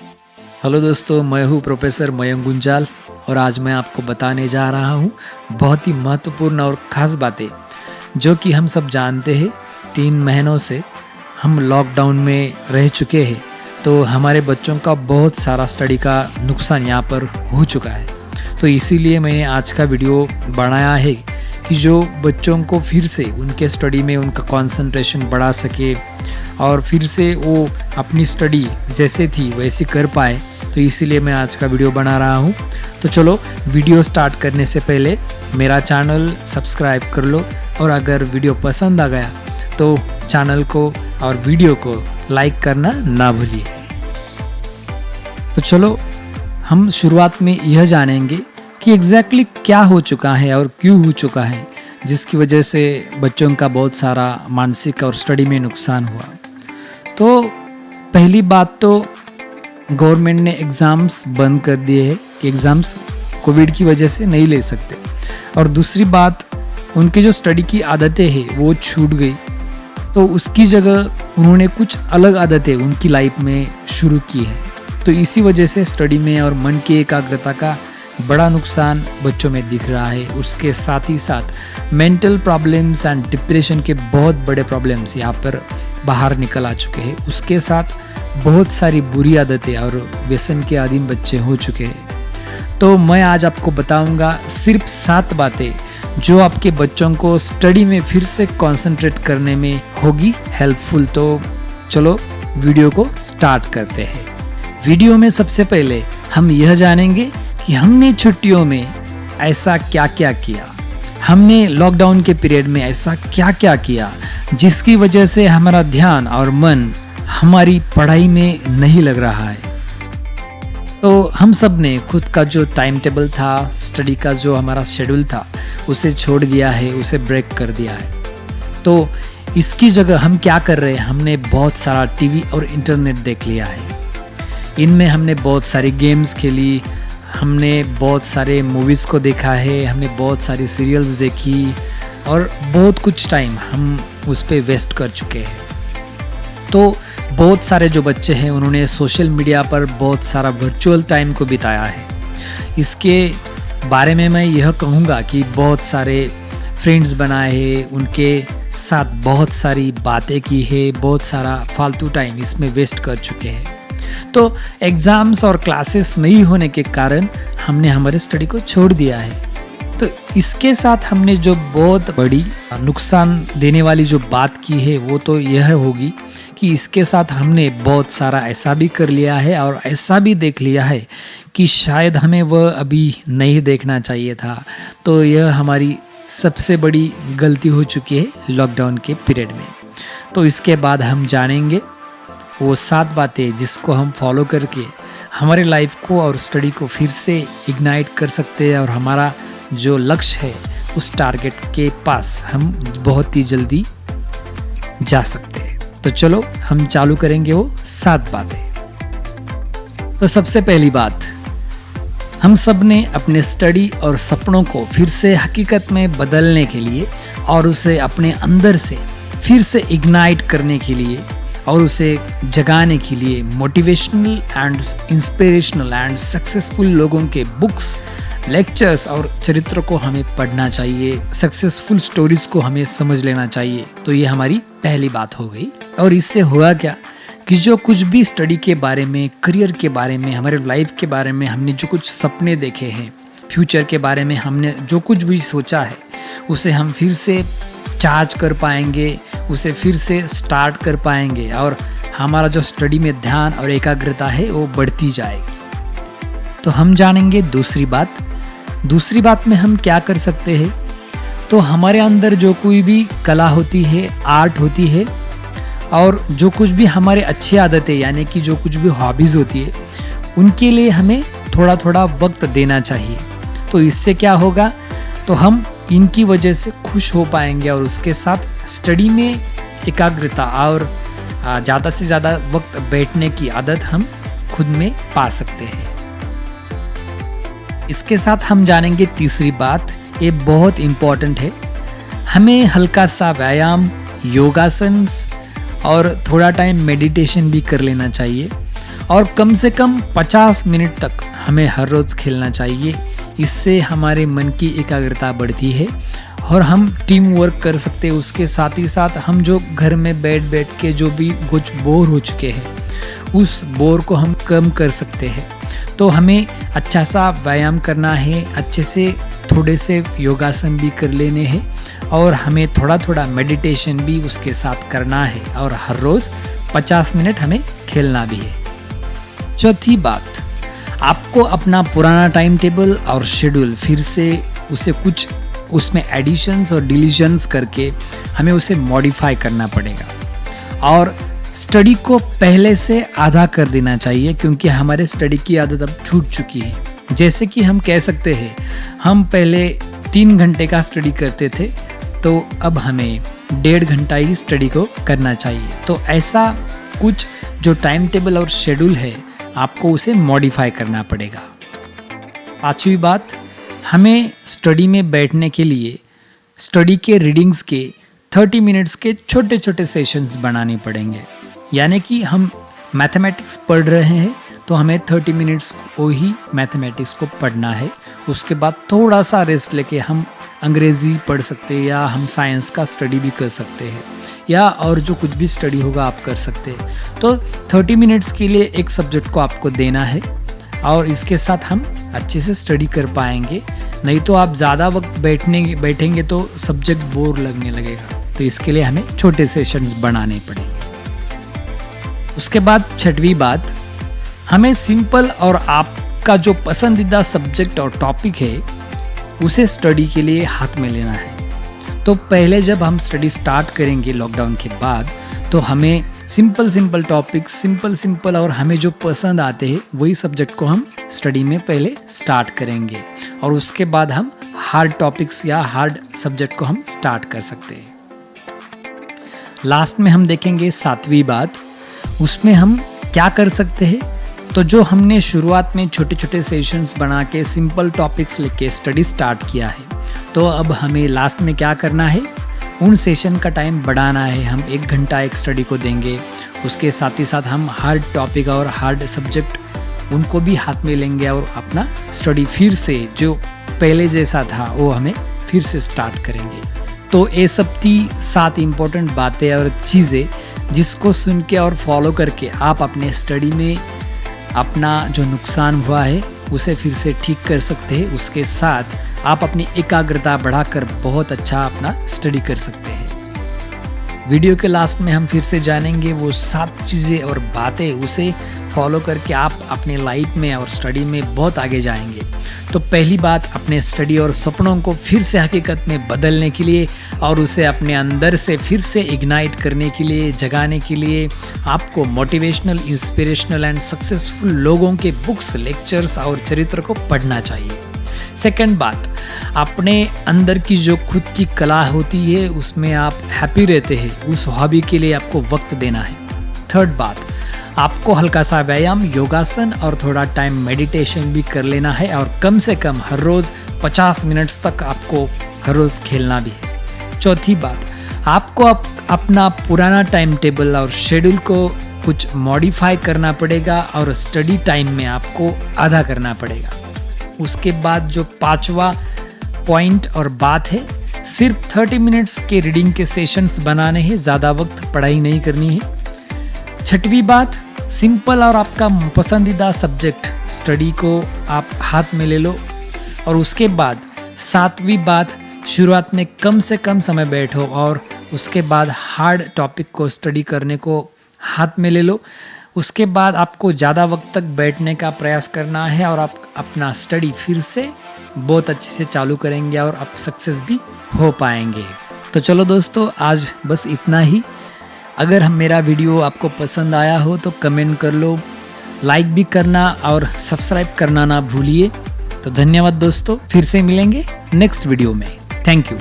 Hello दोस्तों, मैं हूँ प्रोफेसर मयंक गुंजाल और आज मैं आपको बताने जा रहा हूँ बहुत ही महत्वपूर्ण और ख़ास बातें जो कि हम सब जानते हैं। 3 महीनों से हम लॉकडाउन में रह चुके हैं, तो हमारे बच्चों का बहुत सारा स्टडी का नुकसान यहाँ पर हो चुका है। तो इसीलिए मैंने आज का वीडियो बनाया है कि जो बच्चों को फिर से उनके स्टडी में उनका कंसंट्रेशन बढ़ा सके और फिर से वो अपनी स्टडी जैसे थी वैसे कर पाए। तो इसीलिए मैं आज का वीडियो बना रहा हूँ। तो चलो वीडियो स्टार्ट करने से पहले मेरा चैनल सब्सक्राइब कर लो और अगर वीडियो पसंद आ गया तो चैनल को और वीडियो को लाइक करना ना भूलिए। तो चलो हम शुरुआत में यह जानेंगे कि एग्जैक्टली क्या हो चुका है और क्यों हो चुका है जिसकी वजह से बच्चों का बहुत सारा मानसिक और स्टडी में नुकसान हुआ। तो पहली बात तो गवर्नमेंट ने एग्ज़ाम्स बंद कर दिए हैं कि एग्ज़ाम्स कोविड की वजह से नहीं ले सकते। और दूसरी बात, उनके जो स्टडी की आदतें हैं वो छूट गई, तो उसकी जगह उन्होंने कुछ अलग आदतें उनकी लाइफ में शुरू की है। तो इसी वजह से स्टडी में और मन की एकाग्रता का बड़ा नुकसान बच्चों में दिख रहा है। उसके साथ ही साथ मेंटल प्रॉब्लम्स एंड डिप्रेशन के बहुत बड़े प्रॉब्लम्स यहाँ पर बाहर निकल आ चुके हैं। उसके साथ बहुत सारी बुरी आदतें और व्यसन के अधीन बच्चे हो चुके हैं। तो मैं आज आपको बताऊंगा सिर्फ 7 बातें जो आपके बच्चों को स्टडी में फिर से कंसंट्रेट करने में होगी हेल्पफुल। तो चलो वीडियो को स्टार्ट करते हैं। वीडियो में सबसे पहले हम यह जानेंगे कि हमने छुट्टियों में ऐसा क्या क्या किया, हमने लॉकडाउन के पीरियड में ऐसा क्या क्या किया जिसकी वजह से हमारा ध्यान और मन हमारी पढ़ाई में नहीं लग रहा है। तो हम सब ने खुद का जो टाइम टेबल था, स्टडी का जो हमारा शेड्यूल था, उसे छोड़ दिया है, उसे ब्रेक कर दिया है। तो इसकी जगह हम क्या कर रहे हैं, हमने बहुत सारा टीवी और इंटरनेट देख लिया है। इनमें हमने बहुत सारी गेम्स खेली, हमने बहुत सारे मूवीज़ को देखा है, हमने बहुत सारी सीरियल्स देखी और बहुत कुछ टाइम हम उस पर वेस्ट कर चुके हैं। तो बहुत सारे जो बच्चे हैं उन्होंने सोशल मीडिया पर बहुत सारा वर्चुअल टाइम को बिताया है। इसके बारे में मैं यह कहूँगा कि बहुत सारे फ्रेंड्स बनाए हैं, उनके साथ बहुत सारी बातें की है, बहुत सारा फालतू टाइम इसमें वेस्ट कर चुके हैं। तो एग्ज़ाम्स और क्लासेस नहीं होने के कारण हमने हमारे स्टडी को छोड़ दिया है। तो इसके साथ हमने जो बहुत बड़ी नुकसान देने वाली जो बात की है वो तो यह होगी कि इसके साथ हमने बहुत सारा ऐसा भी कर लिया है और ऐसा भी देख लिया है कि शायद हमें वह अभी नहीं देखना चाहिए था। तो यह हमारी सबसे बड़ी गलती हो चुकी है लॉकडाउन के पीरियड में। तो इसके बाद हम जानेंगे वो 7 बातें जिसको हम फॉलो करके हमारे लाइफ को और स्टडी को फिर से इग्नाइट कर सकते हैं और हमारा जो लक्ष्य है उस टारगेट के पास हम बहुत ही जल्दी जा सकते हैं। तो चलो हम चालू करेंगे वो 7 बातें। तो सबसे पहली बात, हम सब ने अपने स्टडी और सपनों को फिर से हकीकत में बदलने के लिए और उसे अपने अंदर से फिर से इग्नाइट करने के लिए और उसे जगाने के लिए motivational and inspirational and successful लोगों के बुक्स, लेक्चर्स और चरित्र को हमें पढ़ना चाहिए। सक्सेसफुल स्टोरीज को हमें समझ लेना चाहिए। तो ये हमारी पहली बात हो गई। और इससे हुआ क्या कि जो कुछ भी स्टडी के बारे में, करियर के बारे में, हमारे लाइफ के बारे में हमने जो कुछ सपने देखे हैं, फ्यूचर के बारे में हमने जो कुछ भी सोचा है, उसे हम फिर से चार्ज कर पाएंगे, उसे फिर से स्टार्ट कर पाएंगे और हमारा जो स्टडी में ध्यान और एकाग्रता है वो बढ़ती जाएगी। तो हम जानेंगे दूसरी बात। दूसरी बात में हम क्या कर सकते हैं, तो हमारे अंदर जो कोई भी कला होती है, आर्ट होती है और जो कुछ भी हमारे अच्छी आदतें यानी कि जो कुछ भी हॉबीज़ होती है, उनके लिए हमें थोड़ा थोड़ा वक्त देना चाहिए। तो इससे क्या होगा, तो हम इनकी वजह से खुश हो पाएंगे और उसके साथ स्टडी में एकाग्रता और ज़्यादा से ज़्यादा वक्त बैठने की आदत हम खुद में पा सकते हैं। इसके साथ हम जानेंगे तीसरी बात, ये बहुत इम्पॉर्टेंट है। हमें हल्का सा व्यायाम, योगासन और थोड़ा टाइम मेडिटेशन भी कर लेना चाहिए। और कम से कम 50 मिनट तक हमें हर रोज़ खेलना चाहिए। इससे हमारे मन की एकाग्रता बढ़ती है और हम टीम वर्क कर सकते हैं। उसके साथ ही साथ हम जो घर में बैठ के जो भी कुछ बोर हो चुके हैं उस बोर को हम कम कर सकते हैं। तो हमें अच्छा सा व्यायाम करना है, अच्छे से थोड़े से योगासन भी कर लेने हैं और हमें थोड़ा थोड़ा मेडिटेशन भी उसके साथ करना है और हर रोज़ 50 मिनट हमें खेलना भी है। चौथी बात, आपको अपना पुराना टाइम टेबल और शेड्यूल फिर से उसे कुछ उसमें एडिशंस और डिलीशंस करके हमें उसे मॉडिफाई करना पड़ेगा और स्टडी को पहले से आधा कर देना चाहिए, क्योंकि हमारे स्टडी की आदत अब छूट चुकी है। जैसे कि हम कह सकते हैं हम पहले 3 घंटे का स्टडी करते थे, तो अब हमें 1.5 घंटा ही स्टडी को करना चाहिए। तो ऐसा कुछ जो टाइम टेबल और शेड्यूल है आपको उसे मॉडिफाई करना पड़ेगा। पांचवी बात, हमें स्टडी में बैठने के लिए स्टडी के रीडिंग्स के 30 मिनट्स के छोटे छोटे सेशंस बनाने पड़ेंगे। यानी कि हम मैथमेटिक्स पढ़ रहे हैं तो हमें 30 मिनट्स को ही मैथमेटिक्स को पढ़ना है। उसके बाद थोड़ा सा रेस्ट लेके हम अंग्रेज़ी पढ़ सकते हैं या हम साइंस का स्टडी भी कर सकते हैं या और जो कुछ भी स्टडी होगा आप कर सकते हैं। तो 30 मिनट्स के लिए एक सब्जेक्ट को आपको देना है और इसके साथ हम अच्छे से स्टडी कर पाएंगे। नहीं तो आप ज़्यादा वक्त बैठेंगे तो सब्जेक्ट बोर लगने लगेगा। तो इसके लिए हमें छोटे सेशंस बनाने पड़ेंगे। उसके बाद छठवीं बात, हमें सिंपल और आपका जो पसंदीदा सब्जेक्ट और टॉपिक है उसे स्टडी के लिए हाथ में लेना है। तो पहले जब हम स्टडी स्टार्ट करेंगे लॉकडाउन के बाद, तो हमें सिंपल टॉपिक सिंपल और हमें जो पसंद आते हैं वही सब्जेक्ट को हम स्टडी में पहले स्टार्ट करेंगे और उसके बाद हम हार्ड टॉपिक्स या हार्ड सब्जेक्ट को हम स्टार्ट कर सकते हैं। लास्ट में हम देखेंगे 7वीं बात, उसमें हम क्या कर सकते हैं। तो जो हमने शुरुआत में छोटे छोटे सेशंस बना के सिंपल टॉपिक्स लेके स्टडी स्टार्ट किया है, तो अब हमें लास्ट में क्या करना है, उन सेशन का टाइम बढ़ाना है। हम 1 घंटा एक स्टडी को देंगे, उसके साथ ही साथ हम हार्ड टॉपिक और हार्ड सब्जेक्ट उनको भी हाथ में लेंगे और अपना स्टडी फिर से जो पहले जैसा था वो हमें फिर से स्टार्ट करेंगे। तो ये सब थी 7 इम्पोर्टेंट बातें और चीज़ें जिसको सुन के और फॉलो करके आप अपने स्टडी में अपना जो नुकसान हुआ है उसे फिर से ठीक कर सकते हैं। उसके साथ आप अपनी एकाग्रता बढ़ाकर बहुत अच्छा अपना स्टडी कर सकते हैं। वीडियो के लास्ट में हम फिर से जानेंगे वो 7 चीज़ें और बातें, उसे फॉलो करके आप अपने लाइफ में और स्टडी में बहुत आगे जाएंगे। तो पहली बात, अपने स्टडी और सपनों को फिर से हकीकत में बदलने के लिए और उसे अपने अंदर से फिर से इग्नाइट करने के लिए, जगाने के लिए आपको मोटिवेशनल, इंस्पिरेशनल एंड सक्सेसफुल लोगों के बुक्स, लेक्चर्स और चरित्र को पढ़ना चाहिए। सेकंड बात, अपने अंदर की जो खुद की कला होती है उसमें आप हैप्पी रहते हैं, उस हॉबी के लिए आपको वक्त देना है। थर्ड बात, आपको हल्का सा व्यायाम, योगासन और थोड़ा टाइम मेडिटेशन भी कर लेना है और कम से कम हर रोज़ 50 मिनट्स तक आपको हर रोज़ खेलना भी है। चौथी बात, आपको अपना पुराना टाइम टेबल और शेड्यूल को कुछ मॉडिफाई करना पड़ेगा और स्टडी टाइम में आपको आधा करना पड़ेगा। उसके बाद जो 5वां पॉइंट और बात है, सिर्फ 30 मिनट्स के रीडिंग के सेशंस बनाने हैं, ज़्यादा वक्त पढ़ाई नहीं करनी है। 6वीं बात, सिंपल और आपका पसंदीदा सब्जेक्ट स्टडी को आप हाथ में ले लो। और उसके बाद 7वीं बात, शुरुआत में कम से कम समय बैठो और उसके बाद हार्ड टॉपिक को स्टडी करने को हाथ में ले लो। उसके बाद आपको ज़्यादा वक्त तक बैठने का प्रयास करना है और आप अपना स्टडी फिर से बहुत अच्छे से चालू करेंगे और आप सक्सेस भी हो पाएंगे। तो चलो दोस्तों, आज बस इतना ही। अगर मेरा वीडियो आपको पसंद आया हो तो कमेंट कर लो, लाइक भी करना और सब्सक्राइब करना ना भूलिए। तो धन्यवाद दोस्तों, फिर से मिलेंगे नेक्स्ट वीडियो में। Thank you.